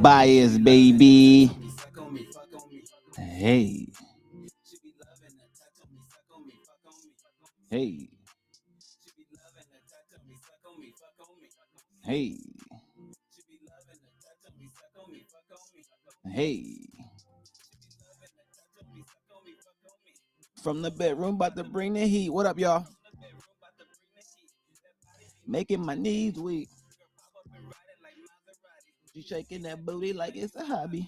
Bias, baby. Hey. Hey. Hey. Hey. From the bedroom, about to bring the heat. What up, y'all? Making my knees weak. She shaking that booty like it's a hobby.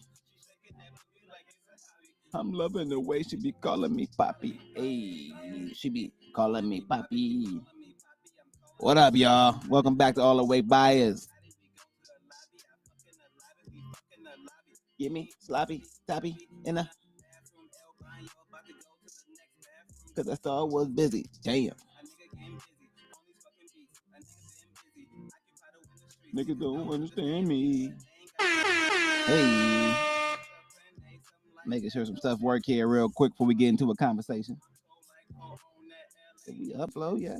I'm loving the way she be calling me Poppy. Hey, she be calling me Poppy. What up, y'all? Welcome back to All the Way Bias. Get me sloppy, toppy, in a. Cause I saw I was busy. Damn. Niggas don't understand me. Hey. Making sure some stuff work here real quick before we get into a conversation. Did we upload yet?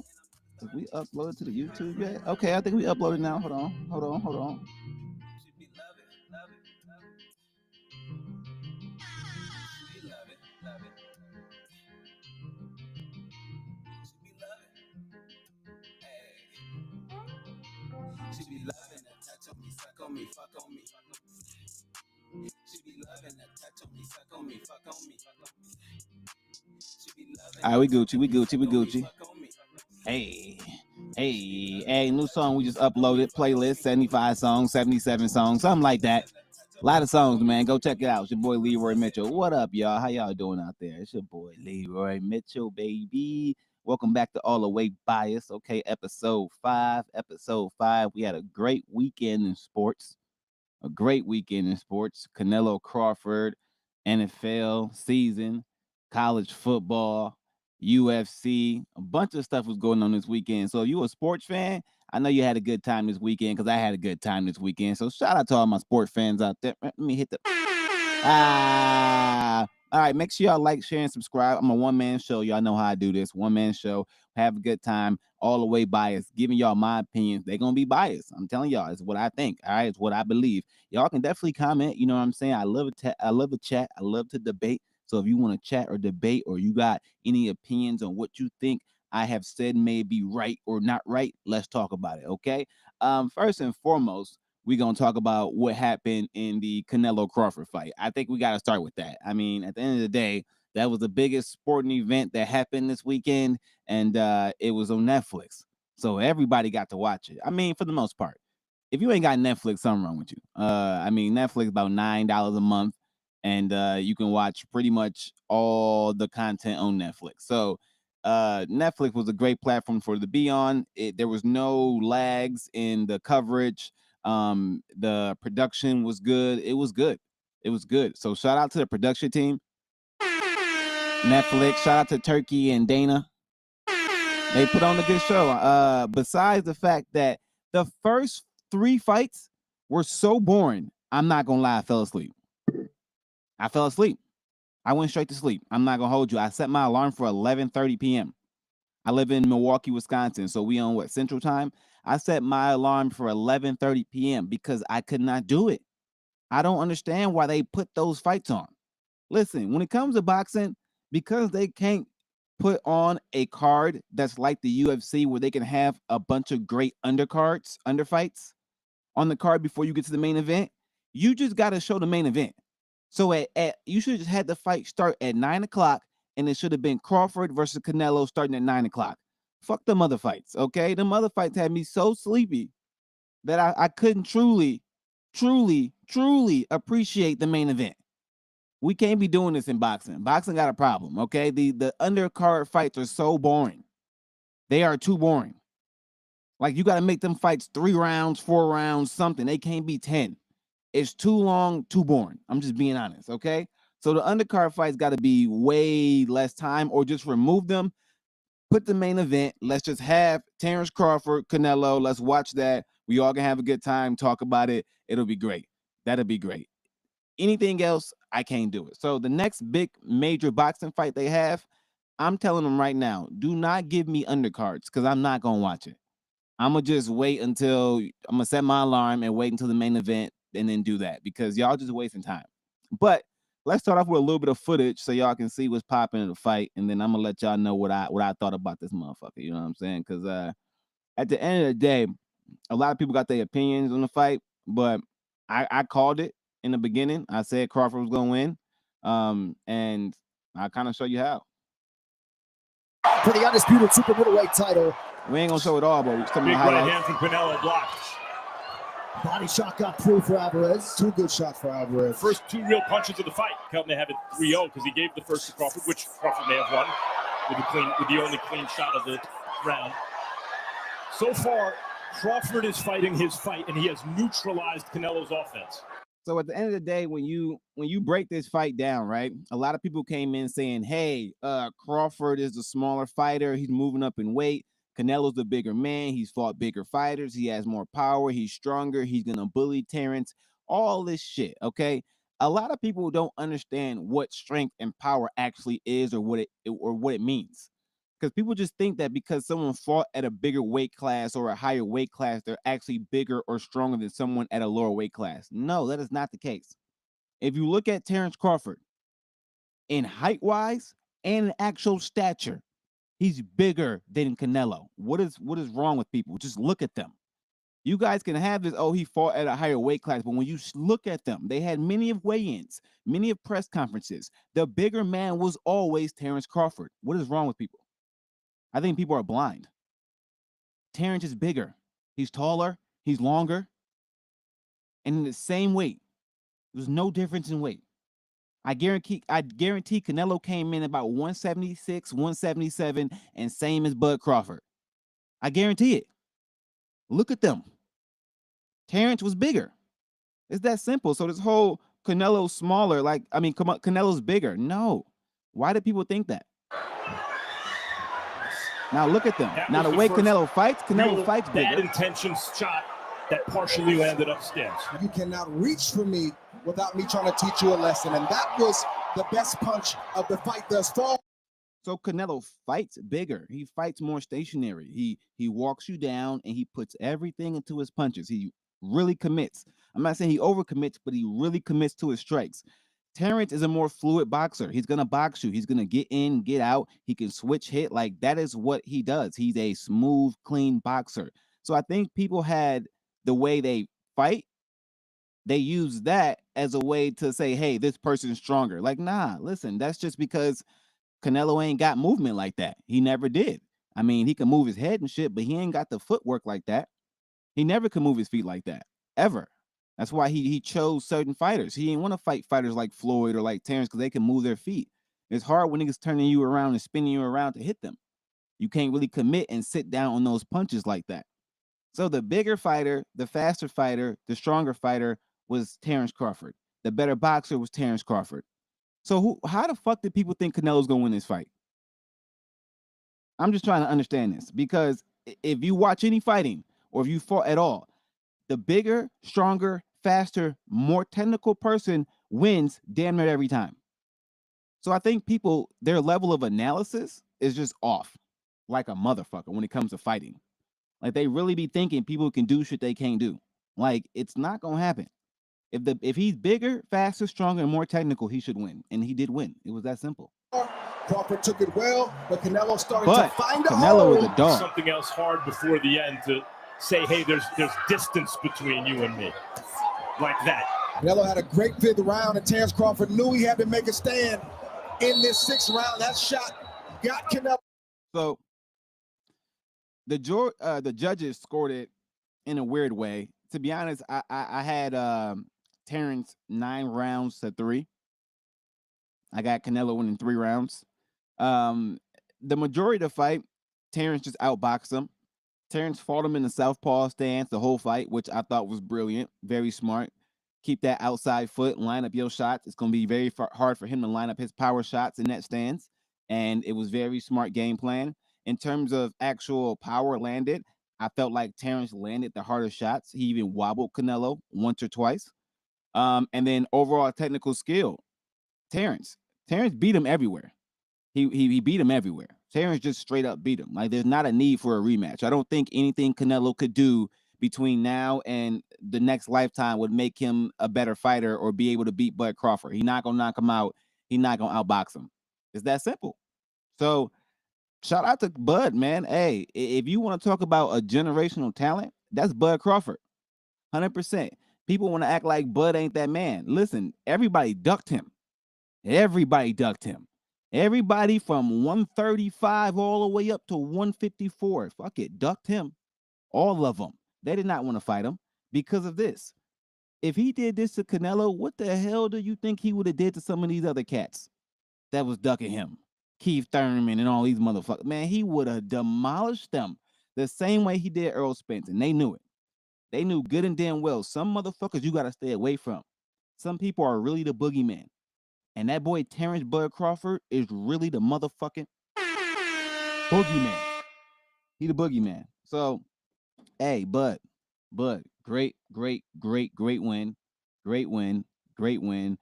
Did we upload to the YouTube yet? Okay, I think we uploaded now. Hold on. All right, we Gucci. Hey, new song we just uploaded. Playlist, 75 songs, 77 songs, something like that. A lot of songs, man. Go check it out. It's your boy Leroy Mitchell. What up, y'all? How y'all doing out there? It's your boy Leroy Mitchell, baby. Welcome back to All the Way Bias. Okay, episode 5. We had a great weekend in sports. Canelo, Crawford, NFL season, college football, UFC, a bunch of stuff was going on this weekend. So if you a sports fan, I know you had a good time this weekend because I had a good time this weekend. So shout out to all my sports fans out there. Let me hit the all right, make sure y'all like, share, and subscribe. I'm a one-man show. Y'all know how I do this. One-man show. Have a good time. All the way biased. Giving y'all my opinions. They're going to be biased. I'm telling y'all. It's what I think. All right. It's what I believe. Y'all can definitely comment. You know what I'm saying? I love I love to chat. I love to debate. So if you want to chat or debate or you got any opinions on what you think I have said may be right or not right, let's talk about it. Okay. First and foremost, we're going to talk about what happened in the Canelo Crawford fight. I think we got to start with that. I mean, at the end of the day, that was the biggest sporting event that happened this weekend, and it was on Netflix. So everybody got to watch it. I mean, for the most part. If you ain't got Netflix, something wrong with you. I mean, Netflix about $9 a month, and you can watch pretty much all the content on Netflix. So Netflix was a great platform for to be on. There was no lags in the coverage. The production was good. It was good. So shout out to the production team. Netflix, shout out to Turkey and Dana. They put on a good show. Besides the fact that the first 3 fights were so boring, I'm not gonna lie, I fell asleep. I went straight to sleep. I'm not gonna hold you. I set my alarm for 11:30 p.m. I live in Milwaukee, Wisconsin, so we on what, Central Time? I set my alarm for 11:30 p.m. because I could not do it. I don't understand why they put those fights on. Listen, when it comes to boxing, because they can't put on a card that's like the UFC where they can have a bunch of great underfights on the card before you get to the main event, you just got to show the main event. So you should have just had the fight start at 9 o'clock, and it should have been Crawford versus Canelo starting at 9 o'clock. Fuck them other fights, okay? Them other fights had me so sleepy that I couldn't truly appreciate the main event. We can't be doing this in boxing. Boxing got a problem, okay? The undercard fights are so boring. They are too boring. Like, you got to make them fights 3 rounds, 4 rounds, something. They can't be 10. It's too long, too boring. I'm just being honest, okay? So the undercard fights got to be way less time, or just remove them. Put the main event. Let's just have Terrence Crawford, Canelo. Let's watch that. We all can have a good time, talk about it. It'll be great. That'll be great. Anything else, I can't do it. So the next big major boxing fight they have, I'm telling them right now, do not give me undercards because I'm not going to watch it. I'm going to just wait until I'm going to set my alarm and wait until the main event. and then do that because y'all just wasting time. But let's start off with a little bit of footage so y'all can see what's popping in the fight, and then I'm gonna let y'all know what I thought about this motherfucker. You know what I'm saying? Because at the end of the day, a lot of people got their opinions on the fight, but I called it in the beginning. I said Crawford was gonna win, and I kind of show you how. For the undisputed super middleweight title. We ain't gonna show it all, but we're big right hand from Canelo blocked. Body shot got through for Alvarez. 2 good shots for Alvarez. First 2 real punches of the fight. Kelton may have it 3-0 because he gave the first to Crawford, which Crawford may have won with the only clean shot of the round. So far, Crawford is fighting his fight, and he has neutralized Canelo's offense. So at the end of the day, when you break this fight down, right? A lot of people came in saying, "Hey, Crawford is the smaller fighter. He's moving up in weight. Canelo's the bigger man. He's fought bigger fighters. He has more power. He's stronger. He's gonna bully Terrence." All this shit, okay? A lot of people don't understand what strength and power actually is, or what it means. Because people just think that because someone fought at a bigger weight class or a higher weight class, they're actually bigger or stronger than someone at a lower weight class. No, that is not the case. If you look at Terrence Crawford, in height-wise and in actual stature, he's bigger than Canelo. What is wrong with people? Just look at them. You guys can have this, oh, he fought at a higher weight class, but when you look at them, they had many of weigh-ins, many of press conferences. The bigger man was always Terrence Crawford. What is wrong with people? I think people are blind. Terrence is bigger. He's taller. He's longer. And in the same weight. There's no difference in weight. I guarantee Canelo came in about 176, 177, and same as Bud Crawford. I guarantee it. Look at them. Terrence was bigger. It's that simple. So this whole Canelo's smaller, Canelo's bigger. No. Why do people think that? Now look at them. Now the way Canelo fights bigger. Bad intentions shot that partially landed upstairs. You cannot reach for me without me trying to teach you a lesson, and that was the best punch of the fight thus far. So Canelo fights bigger. He fights more stationary. He walks you down and he puts everything into his punches. He really commits. I'm not saying he overcommits, but he really commits to his strikes. Terrence is a more fluid boxer. He's going to box you. He's going to get in, get out. He can switch hit. Like, that is what he does. He's a smooth, clean boxer. So I think people had the way they fight. They use that as a way to say, hey, this person's stronger. Like, nah, listen, that's just because Canelo ain't got movement like that. He never did. I mean, he can move his head and shit, but he ain't got the footwork like that. He never could move his feet like that, ever. That's why he chose certain fighters. He didn't want to fight fighters like Floyd or like Terrence because they can move their feet. It's hard when niggas turning you around and spinning you around to hit them. You can't really commit and sit down on those punches like that. So the bigger fighter, the faster fighter, the stronger fighter was Terrence Crawford. The better boxer was Terrence Crawford. So how the fuck did people think Canelo's going to win this fight? I'm just trying to understand this, because if you watch any fighting or if you fought at all, the bigger, stronger, faster, more technical person wins damn near every time. So I think people, their level of analysis is just off like a motherfucker when it comes to fighting. Like, they really be thinking people can do shit they can't do. Like, it's not going to happen. If he's bigger, faster, stronger, and more technical, he should win. And he did win. It was that simple. Crawford took it well, but Canelo started to find Canelo is a dog. Something else hard before the end to say, hey, there's distance between you and me. Like that. Canelo had a great 5th round, and Terrence Crawford knew he had to make a stand in this 6th round. That shot got Canelo. So the judges scored it in a weird way. To be honest, I had Terrence 9 rounds to 3. I got Canelo winning 3 rounds. The majority of the fight, Terrence just outboxed him. Terrence fought him in the southpaw stance the whole fight, which I thought was brilliant, very smart. Keep that outside foot, line up your shots. It's going to be very hard for him to line up his power shots in that stance, and it was very smart game plan. In terms of actual power landed, I felt like Terrence landed the harder shots. He even wobbled Canelo once or twice. And then overall technical skill, Terrence beat him everywhere. He beat him everywhere. Terrence just straight up beat him. Like, there's not a need for a rematch. I don't think anything Canelo could do between now and the next lifetime would make him a better fighter or be able to beat Bud Crawford. He's not gonna knock him out. He's not gonna outbox him. It's that simple. So shout out to Bud, man. Hey, if you want to talk about a generational talent, that's Bud Crawford. 100%. People want to act like Bud ain't that man. Listen, everybody ducked him. Everybody ducked him. Everybody from 135 all the way up to 154. Fuck it, ducked him. All of them. They did not want to fight him because of this. If he did this to Canelo, what the hell do you think he would have did to some of these other cats that was ducking him? Keith Thurman and all these motherfuckers. Man, he would have demolished them the same way he did Earl Spence, and they knew it. They knew good and damn well some motherfuckers you got to stay away from. Some people are really the boogeyman. And that boy Terrence Bud Crawford is really the motherfucking boogeyman. He the boogeyman. So, hey, Bud, great win. Great win. Great win.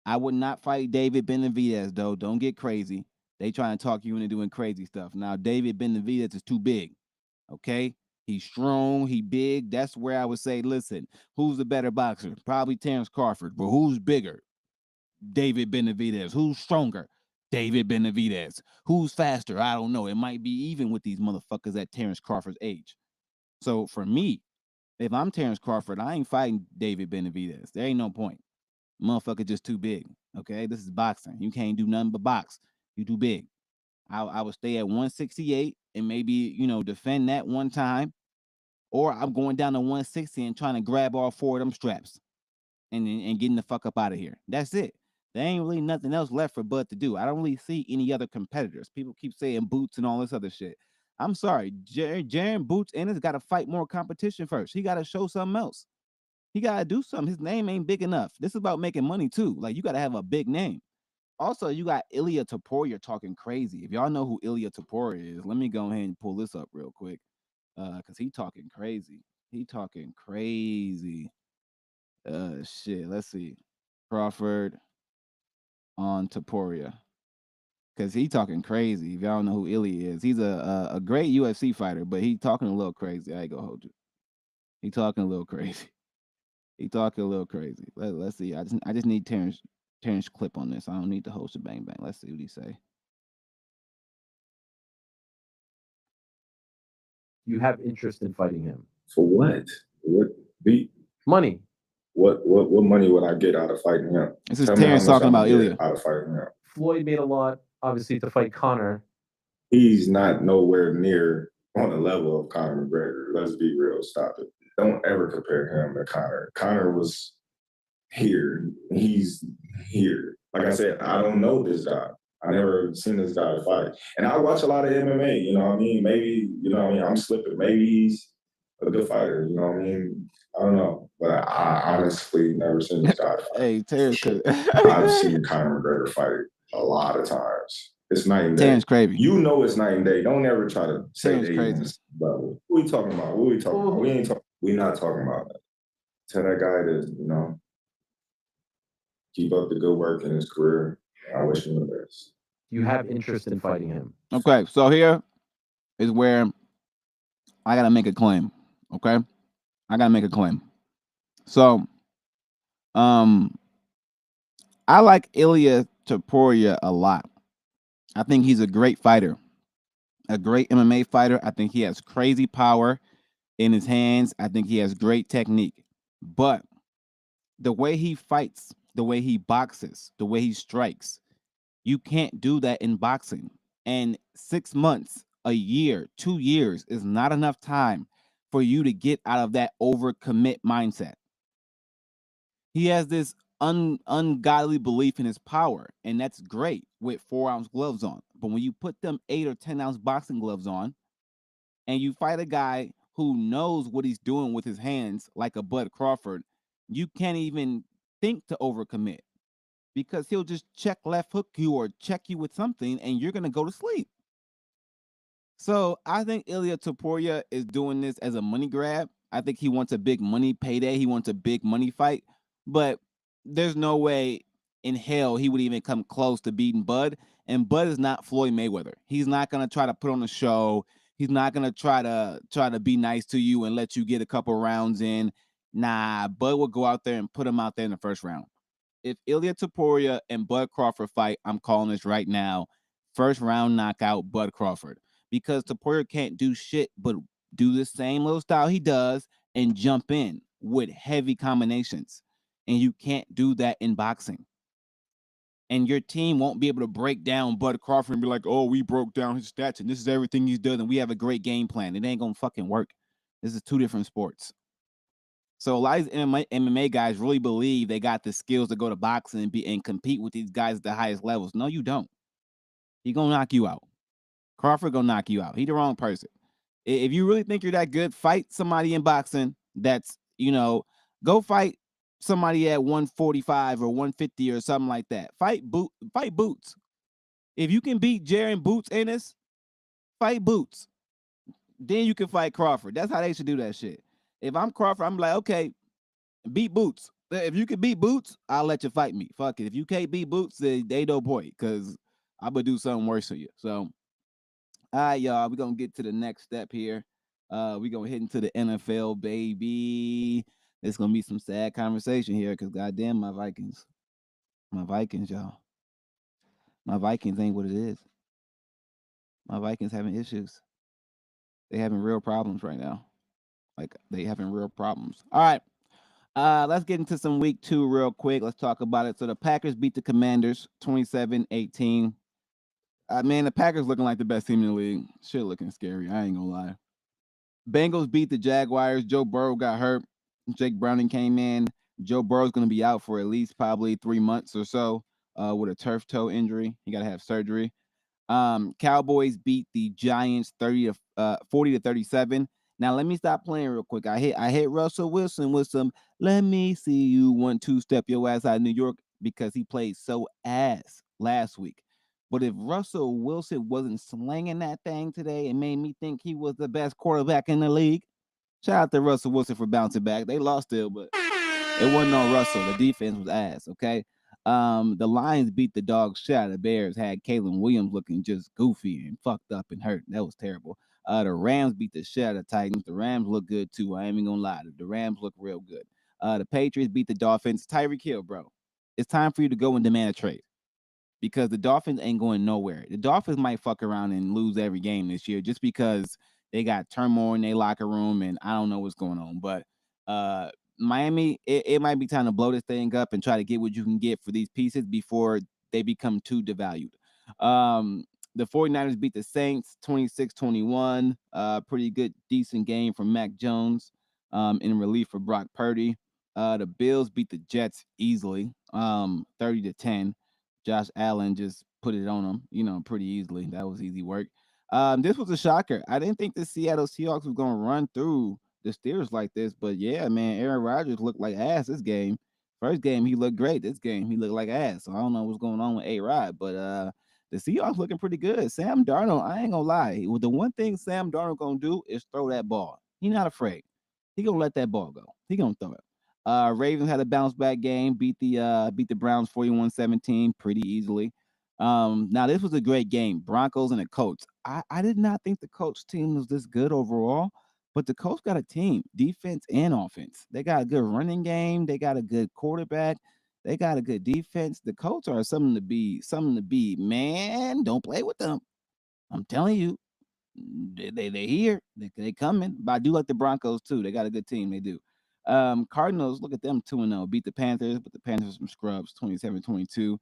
I would not fight David Benavidez, though. Don't get crazy. They trying to talk you into doing crazy stuff. Now, David Benavidez is too big. Okay? He's strong. He big. That's where I would say, listen, who's the better boxer? Probably Terrence Crawford. But who's bigger? David Benavidez. Who's stronger? David Benavidez. Who's faster? I don't know. It might be even with these motherfuckers at Terrence Crawford's age. So for me, if I'm Terrence Crawford, I ain't fighting David Benavidez. There ain't no point. Motherfucker just too big. Okay? This is boxing. You can't do nothing but box. You too big. I would stay at 168 and maybe, defend that one time. Or I'm going down to 160 and trying to grab all four of them straps and getting the fuck up out of here. That's it. There ain't really nothing else left for Bud to do. I don't really see any other competitors. People keep saying Boots and all this other shit. I'm sorry. Jaron Boots Ennis got to fight more competition first. He got to show something else. He got to do something. His name ain't big enough. This is about making money, too. Like, you got to have a big name. Also, you got Ilia Topuria talking crazy. If y'all know who Ilia Topuria is, let me go ahead and pull this up real quick. Because he talking crazy. He talking crazy. Shit. Let's see. Crawford on Topuria. Because he talking crazy. If y'all don't know who Ilia is, he's a great UFC fighter, but he talking a little crazy. I ain't gonna hold you. He talking a little crazy. He talking a little crazy. Let's see. I just need Terrence clip on this. I don't need the host of Bang Bang. Let's see what he say. You have interest in fighting him. For what? What beat? Money. What money would I get out of fighting him? This is Terrence talking about Ilia. Out of fighting him. Floyd made a lot, obviously, to fight Conor. He's not nowhere near on the level of Conor McGregor. Let's be real. Stop it. Don't ever compare him to Conor. Conor was here. He's here. Like I said, I don't know this guy. I never seen this guy fight. And I watch a lot of MMA, you know what I mean? Maybe, I'm slipping. Maybe he's a good fighter, you know what I mean? I don't know. But I honestly never seen this guy fight. Hey, Terrence. I've seen Conor McGregor fight a lot of times. It's night and day. Terrence crazy. You know it's night and day. Don't ever try to say Terrence crazy. Level. What we talking about? We not talking about that. Tell that guy to, keep up the good work in his career. I wish him the best. You have interest in fighting him. Okay, so here is where I gotta make a claim. Okay, I gotta make a claim. So, I like Ilia Topuria a lot. I think he's a great fighter, a great MMA fighter. I think he has crazy power in his hands. I think he has great technique. But the way he fights, the way he boxes, the way he strikes, you can't do that in boxing. And 6 months, a year, 2 years is not enough time for you to get out of that overcommit mindset. He has this ungodly belief in his power, and that's great with 4-ounce gloves on. But when you put them 8 or 10-ounce boxing gloves on, and you fight a guy who knows what he's doing with his hands, like a Bud Crawford, you can't even think to overcommit because he'll just check left hook you or check you with something, and you're gonna go to sleep. So I think Ilia Topuria is doing this as a money grab. I think he wants a big money payday. He wants a big money fight, but there's no way in hell he would even come close to beating Bud. And Bud is not Floyd Mayweather. He's not going to try to put on a show. He's not gonna try to be nice to you and let you get a couple rounds in. Nah, Bud will go out there and put him out there in the first round. If Ilya Taporia and Bud Crawford fight, I'm calling this right now. First round knockout, Bud Crawford. Because Taporia can't do shit but do the same little style he does and jump in with heavy combinations. And you can't do that in boxing. And your team won't be able to break down Bud Crawford and be like, oh, we broke down his stats and this is everything he's done and we have a great game plan. It ain't gonna fucking work. This is two different sports. So a lot of these MMA guys really believe they got the skills to go to boxing and compete with these guys at the highest levels. No, you don't. He gonna knock you out. Crawford gonna knock you out. He the wrong person. If you really think you're that good, fight somebody in boxing that's, go fight somebody at 145 or 150 or something like that. Fight Boots. If you can beat Jaron Boots Ennis, fight Boots. Then you can fight Crawford. That's how they should do that shit. If I'm Crawford, I'm like, okay, beat Boots. If you can beat Boots, I'll let you fight me. Fuck it. If you can't beat Boots, then they no point, because I'm gonna do something worse for you. So, all right, y'all, we're gonna get to the next step here. We're gonna hit into the NFL, baby. It's gonna be some sad conversation here, because goddamn my Vikings, y'all. My Vikings ain't what it is. My Vikings having issues. They having real problems right now. Like, they having real problems. All right. Let's get into some week 2 real quick. Let's talk about it. So the Packers beat the Commanders 27-18. Man, the Packers looking like the best team in the league. Shit looking scary. I ain't gonna lie. Bengals beat the Jaguars. Joe Burrow got hurt. Jake Browning came in. Joe Burrow's gonna be out for at least probably 3 months or so with a turf toe injury. He gotta have surgery. Cowboys beat the Giants 40-37. Now let me stop playing real quick. I hit Russell Wilson with some let me see you 1-2 step your ass out of New York, because he played so ass last week. But if Russell Wilson wasn't slinging that thing today, it made me think he was the best quarterback in the league. Shout out to Russell Wilson for bouncing back. They lost still, but it wasn't on Russell. The defense was ass, okay? The Lions beat the dog shit out of the Bears, had Kalen Williams looking just goofy and fucked up and hurt. That was terrible. The Rams beat the shit out of the Titans. The Rams look good too. I ain't even gonna lie. The Rams look real good. The Patriots beat the Dolphins. Tyreek Hill, bro. It's time for you to go and demand a trade, because the Dolphins ain't going nowhere. The Dolphins might fuck around and lose every game this year just because they got turmoil in their locker room and I don't know what's going on. But Miami, it might be time to blow this thing up and try to get what you can get for these pieces before they become too devalued. The 49ers beat the Saints 26-21. Pretty good, decent game from Mac Jones in relief for Brock Purdy. The Bills beat the Jets easily, 30-10. Josh Allen just put it on them, pretty easily. That was easy work. This was a shocker. I didn't think the Seattle Seahawks was going to run through the Steelers like this, but yeah, man, Aaron Rodgers looked like ass this game. First game, he looked great. This game, he looked like ass. So I don't know what's going on with A-Rod, but the Seahawks looking pretty good. Sam Darnold, I ain't gonna lie. Well, the one thing Sam Darnold gonna do is throw that ball. He not afraid. He gonna let that ball go. He gonna throw it. Ravens had a bounce back game, beat the Browns 41-17 pretty easily. Now this was a great game. Broncos and the Colts. I did not think the Colts team was this good overall, but the Colts got a team, defense and offense. They got a good running game. They got a good quarterback. They got a good defense. The Colts are something to be. Man, don't play with them. I'm telling you, they here. They coming. But I do like the Broncos too. They got a good team. They do. Cardinals, look at them 2-0. Beat the Panthers, but the Panthers from scrubs 27-22.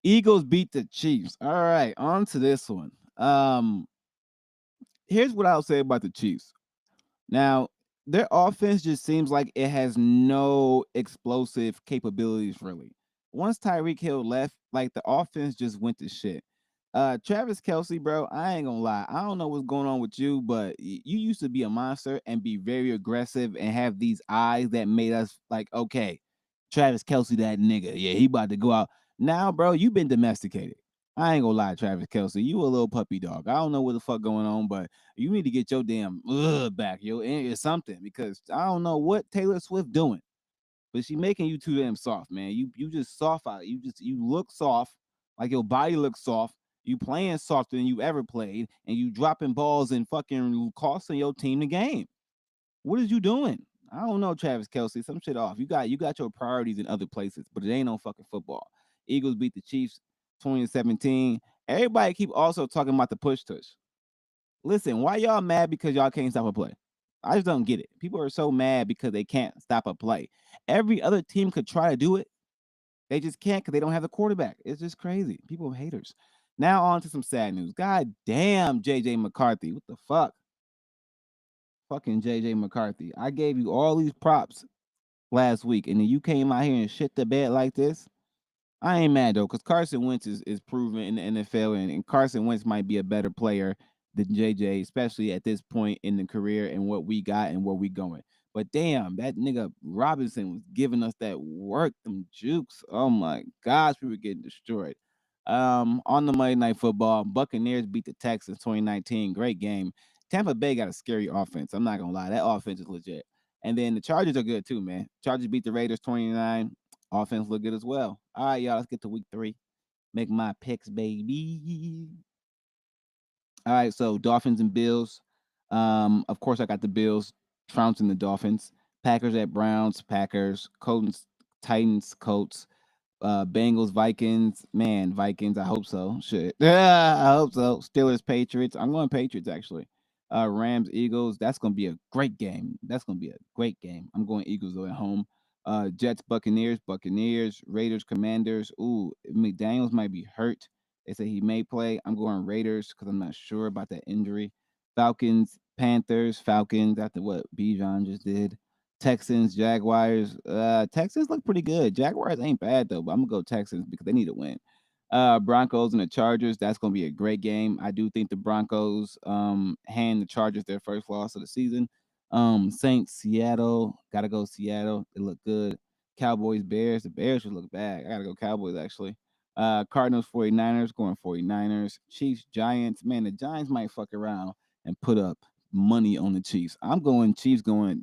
Eagles beat the Chiefs. All right, on to this one. Here's what I'll say about the Chiefs. Now, their offense just seems like it has no explosive capabilities, really. Once Tyreek Hill left, like the offense just went to shit. Travis Kelce, bro, I ain't gonna lie. I don't know what's going on with you, but you used to be a monster and be very aggressive and have these eyes that made us like, okay, Travis Kelce, that nigga. Yeah, he about to go out. Now, bro, you've been domesticated. I ain't gonna lie, Travis Kelce. You a little puppy dog. I don't know what the fuck going on, but you need to get your damn back, yo, or something, because I don't know what Taylor Swift doing, but she making you too damn soft, man. You just soft out. You look soft, like your body looks soft, You playing softer than you ever played, and you dropping balls and fucking costing your team the game. What is you doing? I don't know, Travis Kelsey. Some shit off. You got your priorities in other places, but it ain't no fucking football. Eagles beat the Chiefs 2017. Everybody keep also talking about the push tush. Listen, why y'all mad because y'all can't stop a play? I just don't get it. People are so mad because they can't stop a play. Every other team could try to do it. They just can't because they don't have the quarterback. It's just crazy. People are haters. Now on to some sad news. God damn, JJ McCarthy. What the fuck? Fucking JJ McCarthy. I gave you all these props last week, and then you came out here and shit the bed like this. I ain't mad though, because Carson Wentz is proven in the NFL, and Carson Wentz might be a better player than JJ, especially at this point in the career and what we got and where we going. But damn, that nigga Robinson was giving us that work, them jukes. Oh my gosh, we were getting destroyed. On the Monday Night Football, Buccaneers beat the Texans 2019. Great game. Tampa Bay got a scary offense. I'm not gonna lie, that offense is legit. And then the Chargers are good too, man. Chargers beat the Raiders 29. Offense look good as well. All right, y'all, let's get to week 3. Make my picks, baby. All right, so Dolphins and Bills. Of course, I got the Bills trouncing the Dolphins. Packers at Browns, Packers. Colts, Titans, Colts. Bengals, Vikings. Man, Vikings. I hope so. Shit. Yeah, I hope so. Steelers, Patriots. I'm going Patriots actually. Rams, Eagles. That's gonna be a great game. That's gonna be a great game. I'm going Eagles though at home. Jets, Buccaneers, Buccaneers, Raiders, Commanders. Ooh, McDaniels might be hurt. They say he may play. I'm going Raiders because I'm not sure about that injury. Falcons, Panthers, Falcons. After what Bijan just did. Texans, Jaguars. Texans look pretty good. Jaguars ain't bad though, but I'm gonna go Texans because they need to win. Broncos and the Chargers. That's gonna be a great game. I do think the Broncos hand the Chargers their first loss of the season. Saints, Seattle. Gotta go Seattle. They look good. Cowboys, Bears. The Bears should look bad. I gotta go Cowboys actually. Cardinals, 49ers, going 49ers. Chiefs, Giants. Man, the Giants might fuck around and put up money on the Chiefs. I'm going Chiefs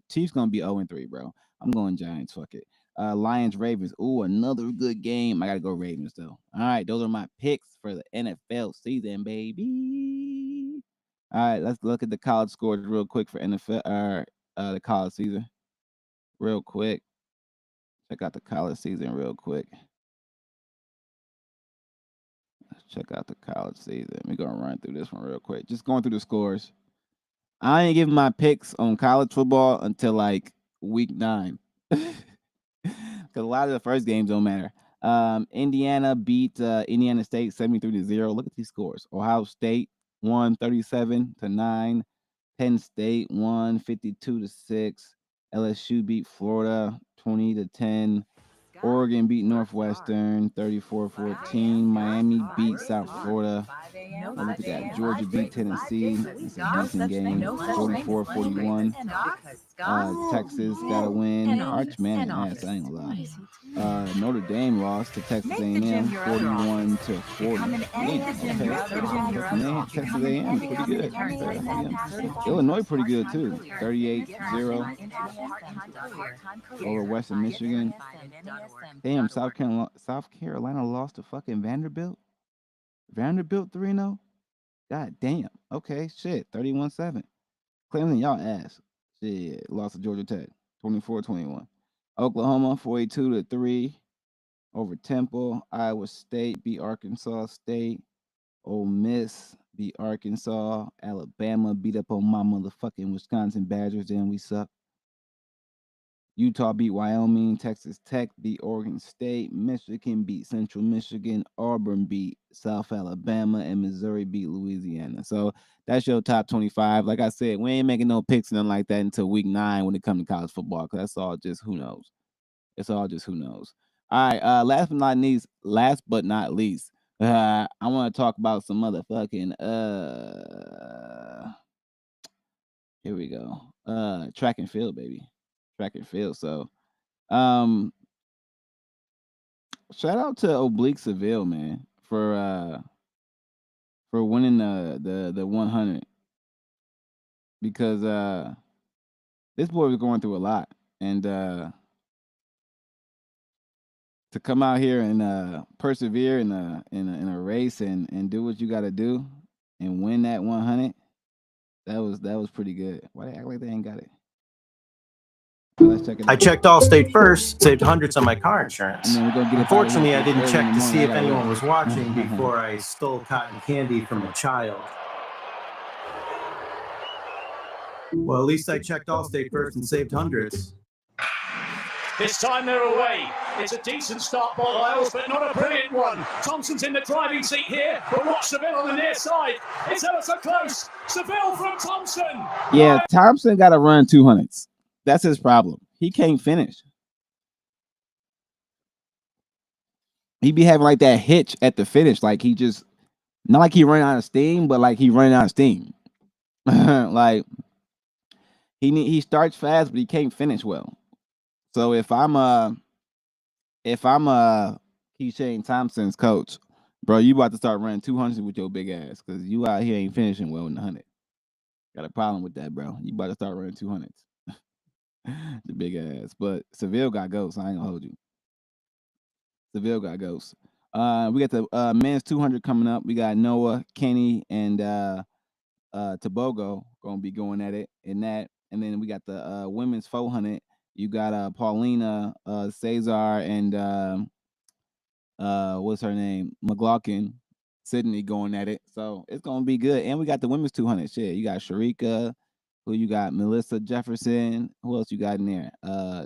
Chiefs gonna be 0-3, bro. I'm going Giants, fuck it. Lions, Ravens. Ooh, another good game. I gotta go Ravens though. All right, those are my picks for the NFL season, baby. All right, let's look at the college scores real quick for NFL the college season. Real quick. Check out the college season real quick. Let's check out the college season. We're gonna run through this one real quick. Just going through the scores. I ain't giving my picks on college football until like week 9. Because a lot of the first games don't matter. Indiana beat Indiana State 73-0. Look at these scores. Ohio State won 37-9. Penn State won 52-6. LSU beat Florida 20-10. Oregon beat Northwestern 34-14. Miami beat South Florida. Look at that. Georgia beat Tennessee. It's a decent game. 44-41. Texas got a win. Arch Manning ass, I ain't gonna lie. Notre Dame lost to Texas A&M 41-40. Okay. Texas A&M pretty good. Illinois pretty good too. 38-0 over Western Michigan. Damn, South Carolina lost to fucking Vanderbilt. Vanderbilt 3-0. God damn. Okay, shit. 31-7. Clemson, y'all ass. Shit. Lost to Georgia Tech. 24-21. Oklahoma 42-3 over Temple. Iowa State beat Arkansas State. Ole Miss beat Arkansas. Alabama beat up on my motherfucking Wisconsin Badgers. Then we suck. Utah beat Wyoming. Texas Tech beat Oregon State. Michigan beat Central Michigan. Auburn beat South Alabama. And Missouri beat Louisiana. So that's your top 25. Like I said, we ain't making no picks and nothing like that until week 9 when it comes to college football. Because that's all just who knows. It's all just who knows. All right. Last but not least, I want to talk about some motherfucking here we go. Track and field, baby. Track and field. So shout out to Oblique Seville, man, for winning the 100 because this boy was going through a lot, and to come out here and persevere in a race and do what you got to do and win that 100. That was pretty good. Why they act like they ain't got it? Let's check it out. I checked Allstate first, saved hundreds on my car insurance. And then we're gonna get Unfortunately, I didn't early check in the to see morning. if I gotta anyone work. was watching before I stole cotton candy from a child. Well, at least I checked Allstate first and saved hundreds. This time they're away. It's a decent start by Lyles, but not a brilliant one. Thompson's in the driving seat here, but watch Seville on the near side. It's ever so close. Seville from Thompson. Yeah, Thompson got to run 200s. That's his problem. He can't finish. He be having like that hitch at the finish, like he just not like he running out of steam, but like he running out of steam. Like he starts fast, but he can't finish well. So if I'm Keyshawn Thompson's coach, bro, you about to start running 200s with your big ass because you out here ain't finishing well in the 100. Got a problem with that, bro. You about to start running 200s. The big ass. But Seville got ghosts. I ain't gonna hold you. Seville got ghosts. We got the men's 200 coming up. We got Noah, Kenny, and Tobogo gonna be going at it in that. And then we got the women's 400. You got Paulina, Cesar, and what's her name? McLaughlin, Sydney going at it. So it's gonna be good. And we got the women's 200. Shit, you got Sharika. Who you got? Melissa Jefferson. Who else you got in there?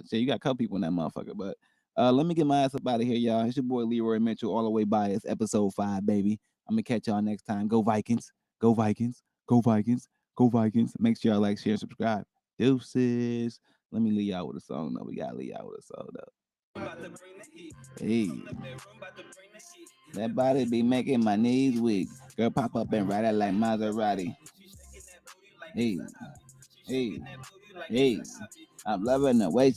Shit, you got a couple people in that motherfucker. But let me get my ass up out of here, y'all. It's your boy Leroy Mitchell, all the way by. It's episode 5, baby. I'm gonna catch y'all next time. Go Vikings. Go Vikings. Go Vikings. Go Vikings. Make sure y'all like, share, and subscribe. Deuces. Let me leave y'all with a song though. We gotta leave y'all with a song though. Hey. That body be making my knees weak. Girl, pop up and ride it like Maserati. Hey. Hey. Hey. I'm loving the way she